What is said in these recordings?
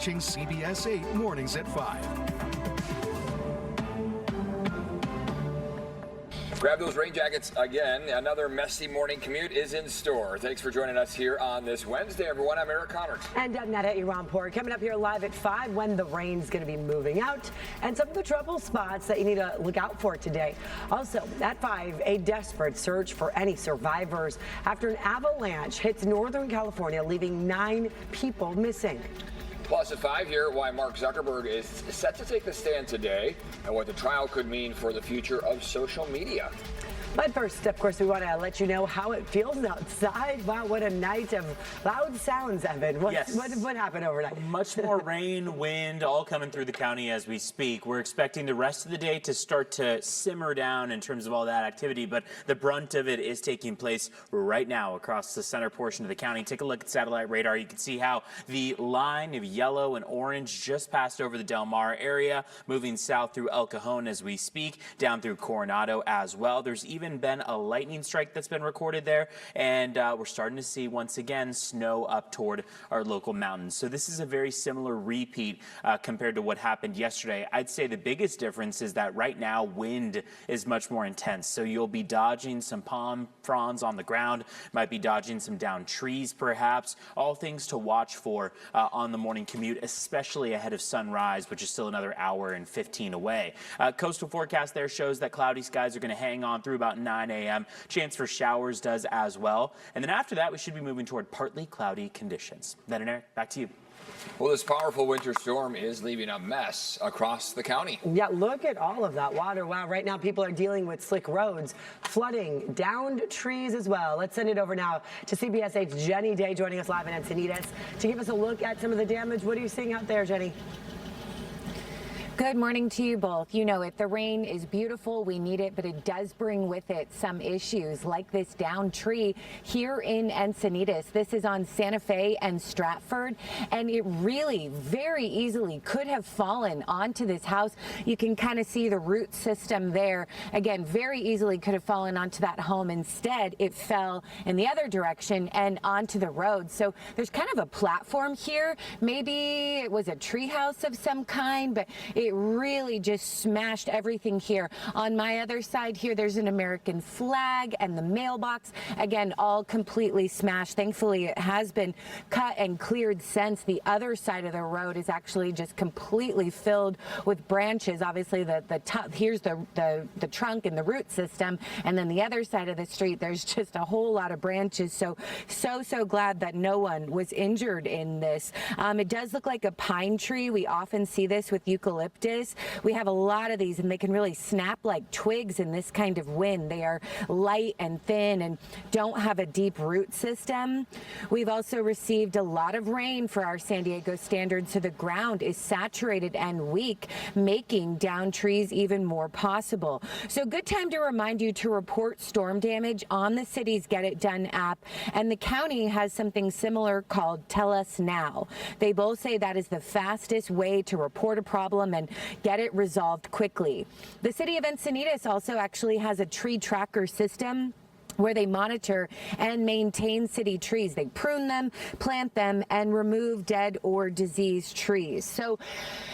watching CBS8 Mornings at 5. Grab those rain jackets again. Another messy morning commute is in store. Thanks for joining us here on this Wednesday, everyone. I'm Eric Connors. And I'm Netta Iranpour. Coming up here live at 5 when the rain's going to be moving out and some of the trouble spots that you need to look out for today. Also, at 5, a desperate search for any survivors after an avalanche hits Northern California, leaving 9 people missing. Plus at 5 here, why Mark Zuckerberg is set to take the stand today and what the trial could mean for the future of social media. But first, of course, we want to let you know how it feels outside. Wow, what a night of loud sounds, Evan. What happened overnight? Much more rain, wind, all coming through the county as we speak. We're expecting the rest of the day to start to simmer down in terms of all that activity, but the brunt of it is taking place right now across the center portion of the county. Take a look at satellite radar. You can see how the line of yellow and orange just passed over the Del Mar area, moving south through El Cajon as we speak, down through Coronado as well. There's even been a lightning strike that's been recorded there, and we're starting to see once again snow up toward our local mountains. So this is a very similar repeat compared to what happened yesterday. I'd say the biggest difference is that right now wind is much more intense. So you'll be dodging some palm fronds on the ground, might be dodging some downed trees perhaps. All things to watch for on the morning commute, especially ahead of sunrise, which is still another hour and 15 away. Coastal forecast there shows that cloudy skies are going to hang on through about 9 a.m. Chance for showers does as well. And then after that, we should be moving toward partly cloudy conditions. Then and Eric, back to you. Well, this powerful winter storm is leaving a mess across the county. Yeah, look at all of that water. Wow, right now people are dealing with slick roads, flooding, downed trees as well. Let's send it over now to CBS8's Jenny Day joining us live in Encinitas to give us a look at some of the damage. What are you seeing out there, Jenny? Good morning to you both. You know it, the rain is beautiful, we need it, but it does bring with it some issues like this downed tree here in Encinitas. This is on Santa Fe and Stratford, and it really very easily could have fallen onto this house. You can kind of see the root system there. Again, very easily could have fallen onto that home. Instead, it fell in the other direction and onto the road. So there's kind of a platform here. Maybe it was a tree house of some kind, but it really just smashed everything here. On my other side here, there's an American flag and the mailbox. Again, all completely smashed. Thankfully, it has been cut and cleared since. The other side of the road is actually just completely filled with branches. Obviously, the top, here's the trunk and the root system. And then the other side of the street, there's just a whole lot of branches. So glad that no one was injured in this. It does look like a pine tree. We often see this with eucalyptus. We have a lot of these, and they can really snap like twigs in this kind of wind. They are light and thin and don't have a deep root system. We've also received a lot of rain for our San Diego standards, so the ground is saturated and weak, making downed trees even more possible. So good time to remind you to report storm damage on the city's Get It Done app, and the county has something similar called Tell Us Now. They both say that is the fastest way to report a problem and get it resolved quickly. The city of Encinitas also actually has a tree tracker system where they monitor and maintain city trees. They prune them, plant them, and remove dead or diseased trees. So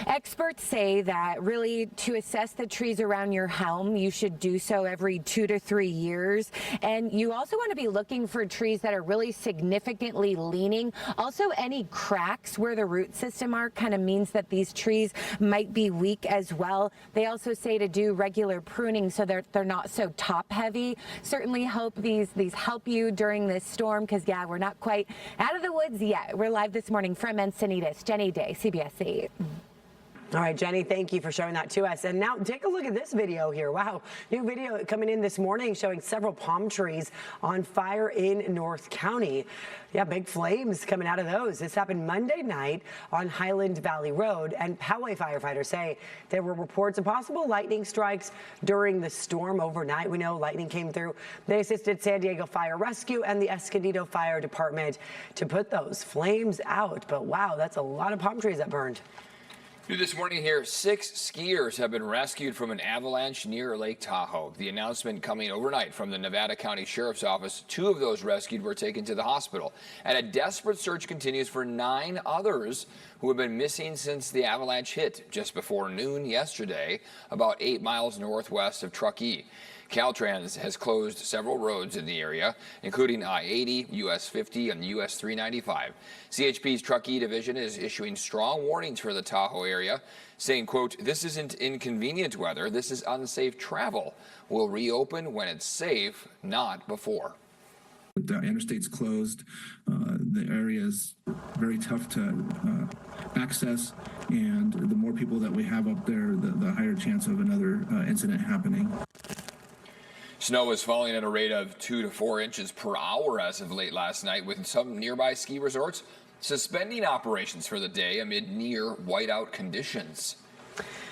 experts say that really to assess the trees around your home, you should do so every 2 to 3 years. And you also want to be looking for trees that are really significantly leaning. Also, any cracks where the root system are kind of means that these trees might be weak as well. They also say to do regular pruning so they're not so top heavy. Certainly hope these help you during this storm, because yeah, we're not quite out of the woods yet. We're live this morning from Encinitas. Jenny Day, CBS 8. All right, Jenny, thank you for showing that to us. And now take a look at this video here. Wow, new video coming in this morning showing several palm trees on fire in North County. Yeah, big flames coming out of those. This happened Monday night on Highland Valley Road, and Poway firefighters say there were reports of possible lightning strikes during the storm overnight. We know lightning came through. They assisted San Diego Fire Rescue and the Escondido Fire Department to put those flames out. But wow, that's a lot of palm trees that burned. New this morning here, 6 skiers have been rescued from an avalanche near Lake Tahoe. The announcement coming overnight from the Nevada County Sheriff's Office. 2 of those rescued were taken to the hospital. And a desperate search continues for 9 others who have been missing since the avalanche hit just before noon yesterday, about 8 miles northwest of Truckee. Caltrans has closed several roads in the area, including I-80, US 50, and US 395. CHP's Truckee division is issuing strong warnings for the Tahoe area, saying, quote, "This isn't inconvenient weather, this is unsafe travel. We'll reopen when it's safe, not before." The interstate's closed. The area is very tough to access, and the more people that we have up there, the higher chance of another incident happening. Snow is falling at a rate of 2 to 4 inches per hour as of late last night, with some nearby ski resorts suspending operations for the day amid near whiteout conditions.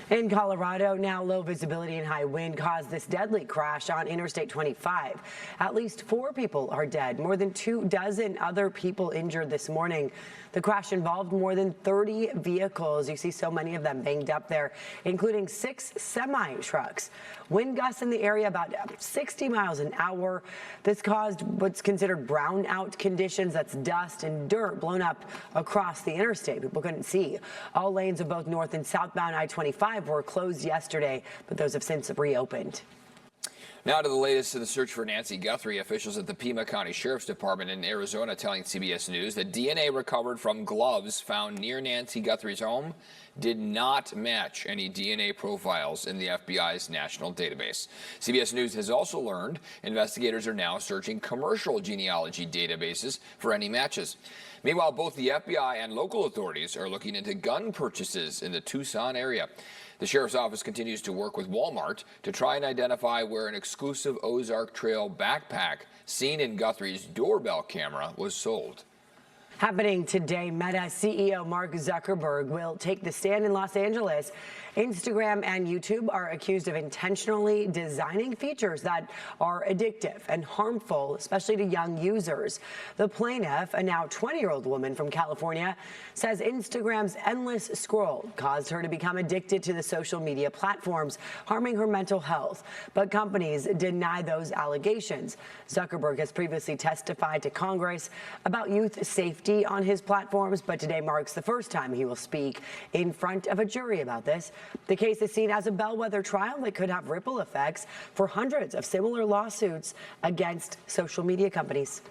In Colorado, now low visibility and high wind caused this deadly crash on Interstate 25. At least 4 people are dead, more than 24 other people injured this morning. The crash involved more than 30 vehicles. You see so many of them banged up there, including 6 semi-trucks. Wind gusts in the area about 60 miles an hour. This caused what's considered brownout conditions. That's dust and dirt blown up across the interstate. People couldn't see. All lanes of both north and southbound I-25 were closed yesterday, but those have since reopened. Now to the latest to the search for Nancy Guthrie. Officials at the Pima County Sheriff's Department in Arizona telling CBS News that DNA recovered from gloves found near Nancy Guthrie's home did not match any DNA profiles in the FBI's national database. CBS News has also learned investigators are now searching commercial genealogy databases for any matches. Meanwhile, both the FBI and local authorities are looking into gun purchases in the Tucson area. The sheriff's office continues to work with Walmart to try and identify where an exclusive Ozark Trail backpack seen in Guthrie's doorbell camera was sold. Happening today, Meta CEO Mark Zuckerberg will take the stand in Los Angeles. Instagram and YouTube are accused of intentionally designing features that are addictive and harmful, especially to young users. The plaintiff, a now 20-year-old woman from California, says Instagram's endless scroll caused her to become addicted to the social media platforms, harming her mental health. But companies deny those allegations. Zuckerberg has previously testified to Congress about youth safety on his platforms, but today marks the first time he will speak in front of a jury about this. The case is seen as a bellwether trial that could have ripple effects for hundreds of similar lawsuits against social media companies.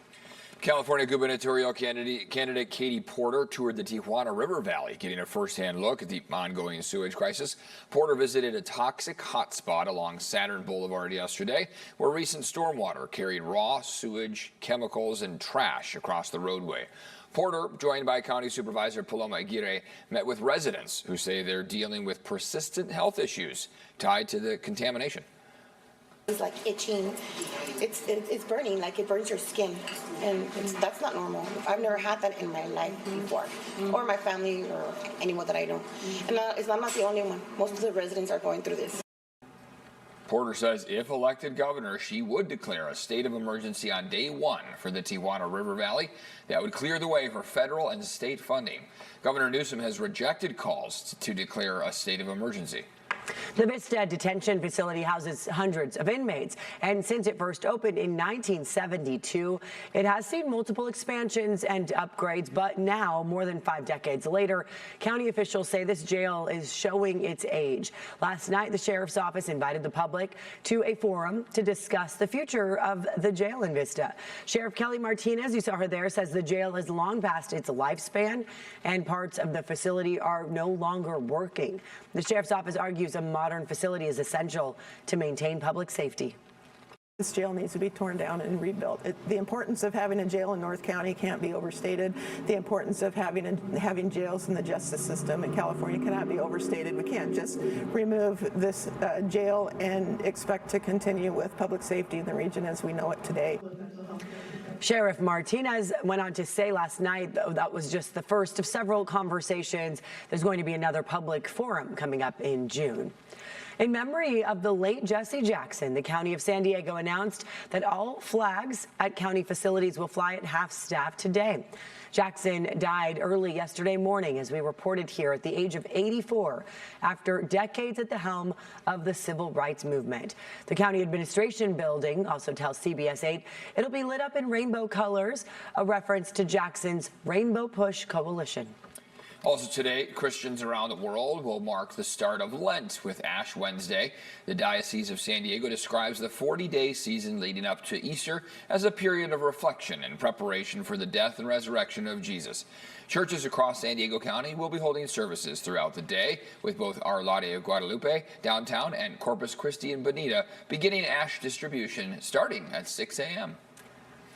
California gubernatorial candidate Katie Porter toured the Tijuana River Valley, getting a first-hand look at the ongoing sewage crisis. Porter visited a toxic hotspot along Saturn Boulevard yesterday, where recent stormwater carried raw sewage, chemicals, and trash across the roadway. Porter, joined by County Supervisor Paloma Aguirre, met with residents who say they're dealing with persistent health issues tied to the contamination. It's like itching, it's burning, like it burns your skin, and that's not normal. I've never had that in my life before, or my family, or anyone that I know. And I'm not the only one. Most of the residents are going through this. Porter says if elected governor, she would declare a state of emergency on day 1 for the Tijuana River Valley. That would clear the way for federal and state funding. Governor Newsom has rejected calls to declare a state of emergency. The Vista detention facility houses hundreds of inmates, and since it first opened in 1972, it has seen multiple expansions and upgrades, but now, more than 5 decades later, county officials say this jail is showing its age. Last night, the sheriff's office invited the public to a forum to discuss the future of the jail in Vista. Sheriff Kelly Martinez, you saw her there, says the jail is long past its lifespan and parts of the facility are no longer working. The sheriff's office argues a modern facility is essential to maintain public safety. This jail needs to be torn down and rebuilt. The importance of having a jail in North County can't be overstated. The importance of having jails in the justice system in California cannot be overstated. We can't just remove this jail and expect to continue with public safety in the region as we know it today. Sheriff Martinez went on to say last night that was just the first of several conversations. There's going to be another public forum coming up in June. In memory of the late Jesse Jackson, the County of San Diego announced that all flags at county facilities will fly at half-staff today. Jackson died early yesterday morning, as we reported here, at the age of 84, after decades at the helm of the civil rights movement. The county administration building also tells CBS8 it'll be lit up in rainbow colors, a reference to Jackson's Rainbow Push coalition. Also today, Christians around the world will mark the start of Lent with Ash Wednesday. The Diocese of San Diego describes the 40-day season leading up to Easter as a period of reflection and preparation for the death and resurrection of Jesus. Churches across San Diego County will be holding services throughout the day, with both Our Lady of Guadalupe downtown and Corpus Christi and Bonita beginning ash distribution starting at 6 a.m.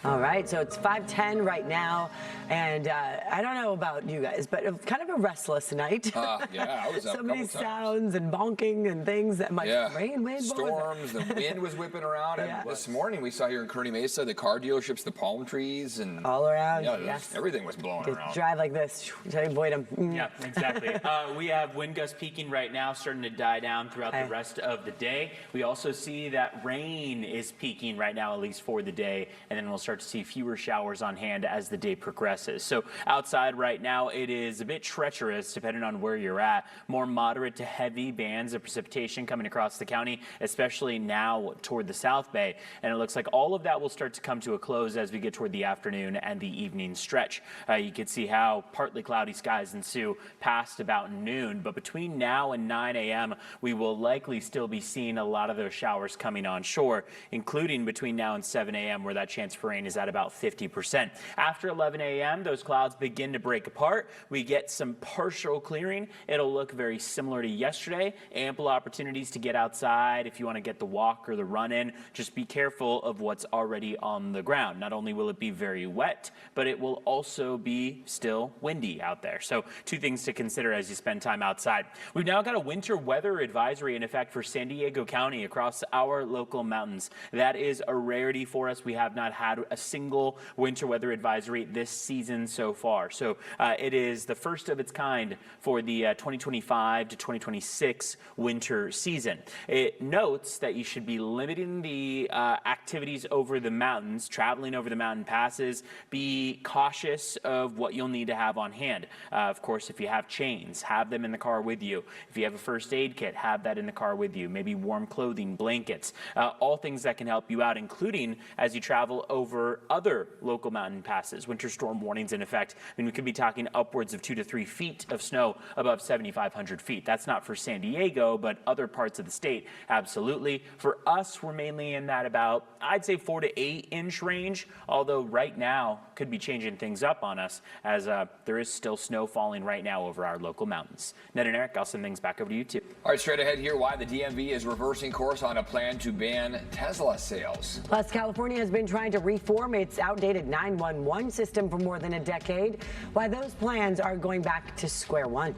All right, so it's 5:10 right now, and I don't know about you guys, but kind of a restless night. Yeah, I was up so many sounds and bonking and things that might rain, wind, storms. The wind was whipping around, and this morning we saw here in Kearny Mesa the car dealerships, the palm trees, and all around. Everything was blowing around. Drive like this, avoid them. Yeah, exactly. We have wind gusts peaking right now, starting to die down throughout the rest of the day. We also see that rain is peaking right now, at least for the day, and then we'll start to see fewer showers on hand as the day progresses. So outside right now, it is a bit treacherous depending on where you're at. More moderate to heavy bands of precipitation coming across the county, especially now toward the South Bay. And it looks like all of that will start to come to a close as we get toward the afternoon and the evening stretch. You can see how partly cloudy skies ensue past about noon, but between now and 9 a.m., we will likely still be seeing a lot of those showers coming on shore, including between now and 7 a.m. where that chance for rain is at about 50%. After 11 a.m., those clouds begin to break apart. We get some partial clearing. It'll look very similar to yesterday. Ample opportunities to get outside if you want to get the walk or the run in. Just be careful of what's already on the ground. Not only will it be very wet, but it will also be still windy out there. So two things to consider as you spend time outside. We've now got a winter weather advisory in effect for San Diego County across our local mountains. That is a rarity for us. We have not had a single winter weather advisory this season so far. So it is the first of its kind for the 2025 to 2026 winter season. It notes that you should be limiting the activities over the mountains, traveling over the mountain passes. Be cautious of what you'll need to have on hand. Of course, if you have chains, have them in the car with you. If you have a first aid kit, have that in the car with you. Maybe warm clothing, blankets, all things that can help you out, including as you travel over other local mountain passes. Winter storm warnings in effect. I mean, we could be talking upwards of 2 to 3 feet of snow above 7,500 feet. That's not for San Diego, but other parts of the state, absolutely. For us, we're mainly in that about, I'd say 4 to 8 inch range, although right now could be changing things up on us as there is still snow falling right now over our local mountains. Ned and Eric, I'll send things back over to you too. All right, straight ahead here, why the DMV is reversing course on a plan to ban Tesla sales. Plus, California has been trying to reform its outdated 911 system for more than a decade. Why those plans are going back to square one.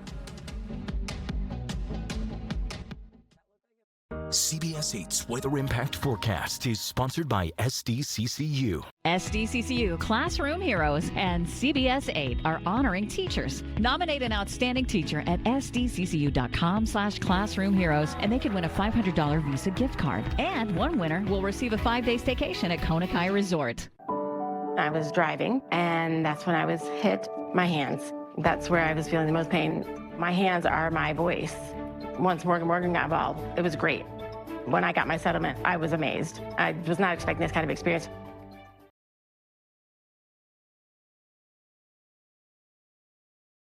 CBS8's Weather Impact Forecast is sponsored by SDCCU. SDCCU Classroom Heroes and CBS8 are honoring teachers. Nominate an outstanding teacher at sdccu.com/classroomheroes and they can win a $500 Visa gift card. And one winner will receive a 5-day staycation at Kona Kai Resort. I was driving and that's when I was hit my hands. That's where I was feeling the most pain. My hands are my voice. Once Morgan got involved, it was great. When I got my settlement, I was amazed. I was not expecting this kind of experience.